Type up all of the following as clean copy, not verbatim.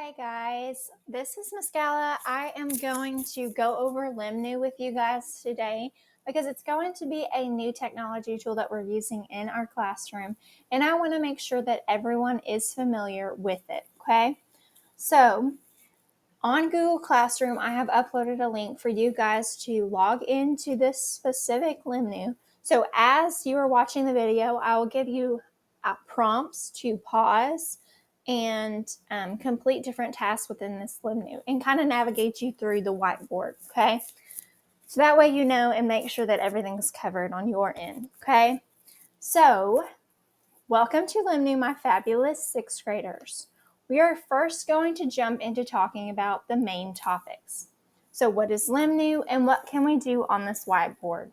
Hi guys, this is Miss Gala. I am going to go over Limnu with you guys today because it's going to be a new technology tool that we're using in our classroom, and I want to make sure that everyone is familiar with it, okay? So on Google Classroom, I have uploaded a link for you guys to log into this specific Limnu. So as you are watching the video, I will give you prompts to pause and complete different tasks within this Limnu and kind of navigate you through the whiteboard, okay? So that way you know and make sure that everything's covered on your end, okay? So welcome to Limnu, my fabulous sixth graders. We are first going to jump into talking about the main topics. So what is Limnu and what can we do on this whiteboard?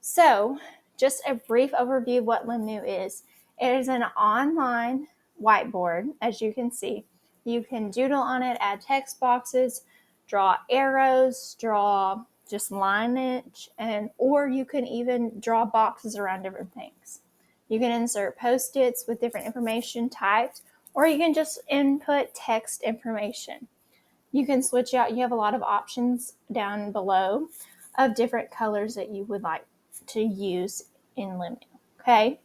So just a brief overview of what Limnu is. It is an online whiteboard, as you can see. You can doodle on it, add text boxes, draw arrows, draw just lineage, or you can even draw boxes around different things. You can insert Post-its with different information typed, or you can just input text information. You can switch out. You have a lot of options down below of different colors that you would like to use in Limnu, okay?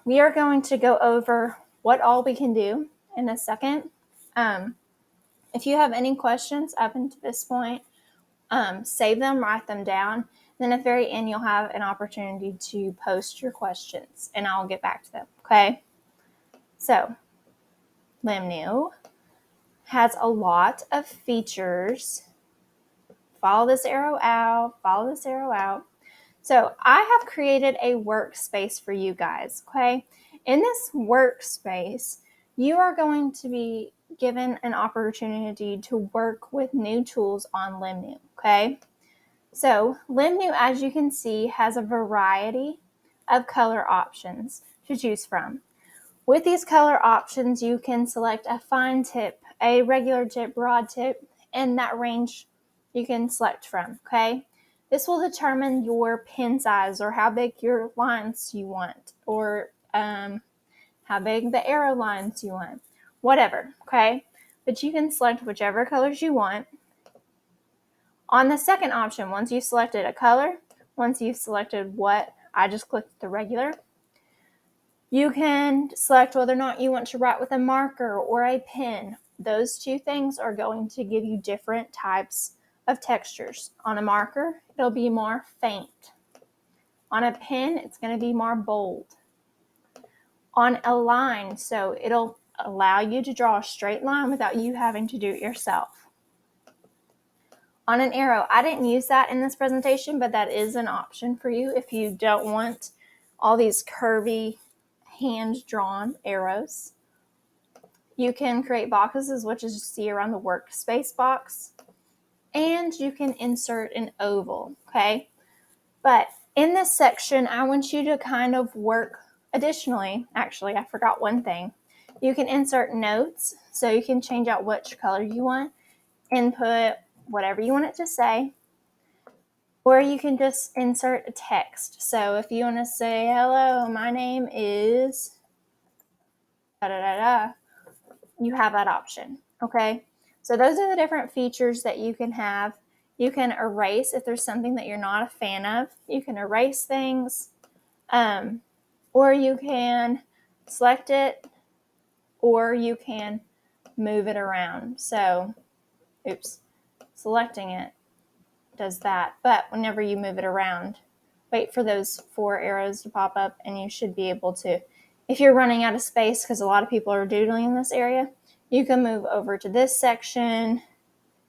We are going to go over what all we can do in a second. If you have any questions up until this point, save them, write them down. Then at the very end, you'll have an opportunity to post your questions, and I'll get back to them, okay? So, Limnu has a lot of features. Follow this arrow out, follow this arrow out. So I have created a workspace for you guys, okay? In this workspace, you are going to be given an opportunity to work with new tools on Limnu, okay? So Limnu, as you can see, has a variety of color options to choose from. With these color options, you can select a fine tip, a regular tip, broad tip, and that range you can select from, okay? This will determine your pen size or how big your lines you want, or how big the arrow lines you want, whatever, okay? But you can select whichever colors you want. On the second option, once you've selected a color, once you've selected what, I just clicked the regular, you can select whether or not you want to write with a marker or a pen. Those two things are going to give you different types of textures. On a marker, it'll be more faint. On a pen, it's going to be more bold. On a line, so it'll allow you to draw a straight line without you having to do it yourself. On an arrow, I didn't use that in this presentation, but that is an option for you if you don't want all these curvy hand-drawn arrows. You can create boxes, which is you see around the workspace box, and you can insert an oval, okay? But in this section, I want you to kind of work additionally. Actually, I forgot one thing. You can insert notes, so you can change out which color you want, input whatever you want it to say, or you can just insert a text. So if you want to say, hello, my name is da-da-da-da, you have that option, okay? So those are the different features that you can have. You can erase if there's something that you're not a fan of. You can erase things, or you can select it, or you can move it around. So, selecting it does that. But whenever you move it around, wait for those 4 arrows to pop up, and you should be able to, if you're running out of space, because a lot of people are doodling in this area, you can move over to this section,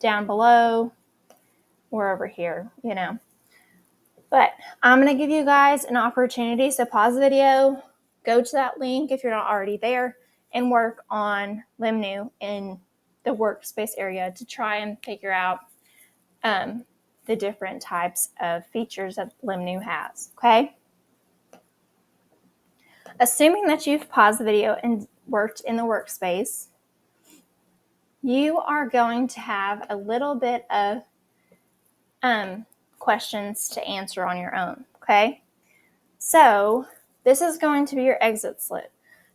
down below, or over here, you know. But I'm going to give you guys an opportunity, so pause the video, go to that link if you're not already there, and work on Limnu in the workspace area to try and figure out the different types of features that Limnu has, okay? Assuming that you've paused the video and worked in the workspace, you are going to have a little bit of questions to answer on your own, okay? So this is going to be your exit slit.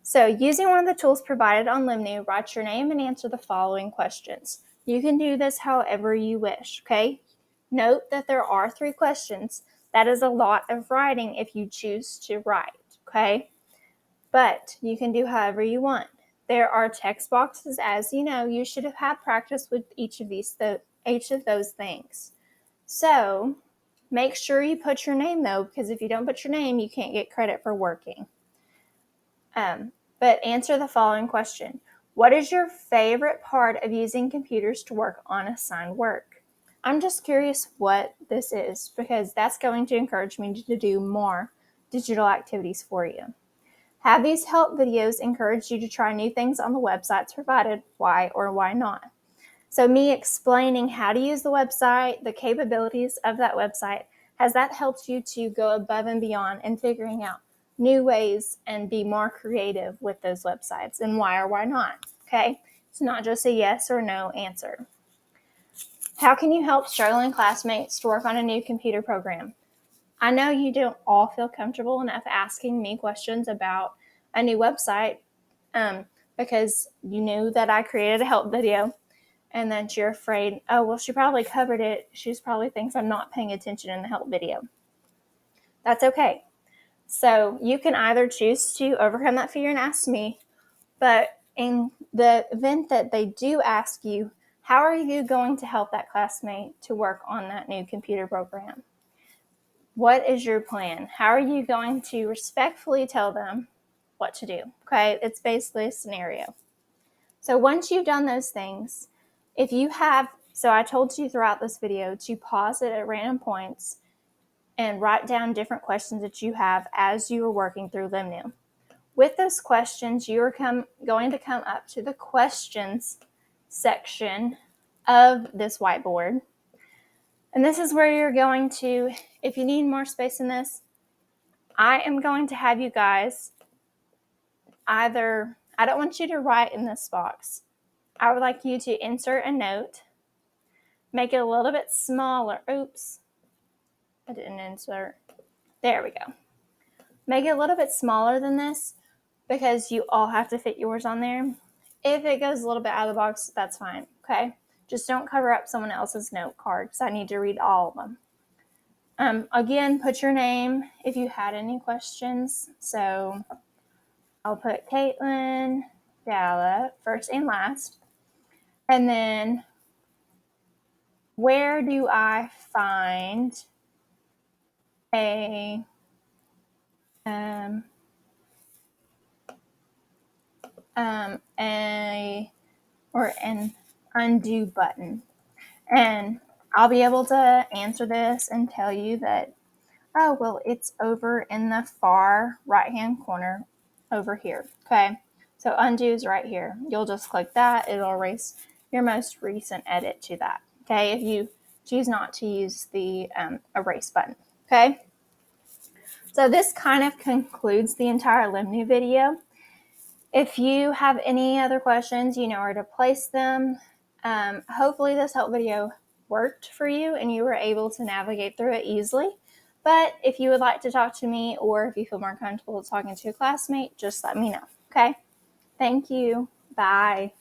So using one of the tools provided on Limnu, write your name and answer the following questions. You can do this however you wish, okay? Note that there are 3 questions. That is a lot of writing if you choose to write, okay? But you can do however you want. There are text boxes, as you know. You should have had practice with each of those things. So make sure you put your name, though, because if you don't put your name, you can't get credit for working. But answer the following question. What is your favorite part of using computers to work on assigned work? I'm just curious what this is, because that's going to encourage me to do more digital activities for you. Have these help videos encouraged you to try new things on the websites provided? Why or why not? So me explaining how to use the website, the capabilities of that website, has that helped you to go above and beyond in figuring out new ways and be more creative with those websites, and why or why not? Okay, it's not just a yes or no answer. How can you help struggling classmates to work on a new computer program? I know you don't all feel comfortable enough asking me questions about a new website because you knew that I created a help video, and that you're afraid, oh, well, she probably covered it. She probably thinks I'm not paying attention in the help video. That's okay. So you can either choose to overcome that fear and ask me, but in the event that they do ask you, how are you going to help that classmate to work on that new computer program? What is your plan? How are you going to respectfully tell them what to do? Okay, it's basically a scenario. So once you've done those things, if you have, so I told you throughout this video to pause it at random points and write down different questions that you have as you are working through Limnu. With those questions, you are going to come up to the questions section of this whiteboard. And this is where you're going to, if you need more space in this, I am going to have you guys either, I don't want you to write in this box. I would like you to insert a note, make it a little bit smaller. Oops, I didn't insert. There we go. Make it a little bit smaller than this because you all have to fit yours on there. If it goes a little bit out of the box, that's fine, okay? Just don't cover up someone else's note card because I need to read all of them. Again, put your name if you had any questions. So I'll put Caitlin Dalla first and last. And then where do I find an undo button? And I'll be able to answer this and tell you that, oh, well, it's over in the far right-hand corner over here, okay? So undo is right here. You'll just click that. It'll erase your most recent edit to that, okay, if you choose not to use the erase button, okay? So this kind of concludes the entire Limnu video. If you have any other questions, you know where to place them. Hopefully this help video worked for you and you were able to navigate through it easily. But if you would like to talk to me or if you feel more comfortable talking to a classmate, just let me know, okay? Thank you. Bye.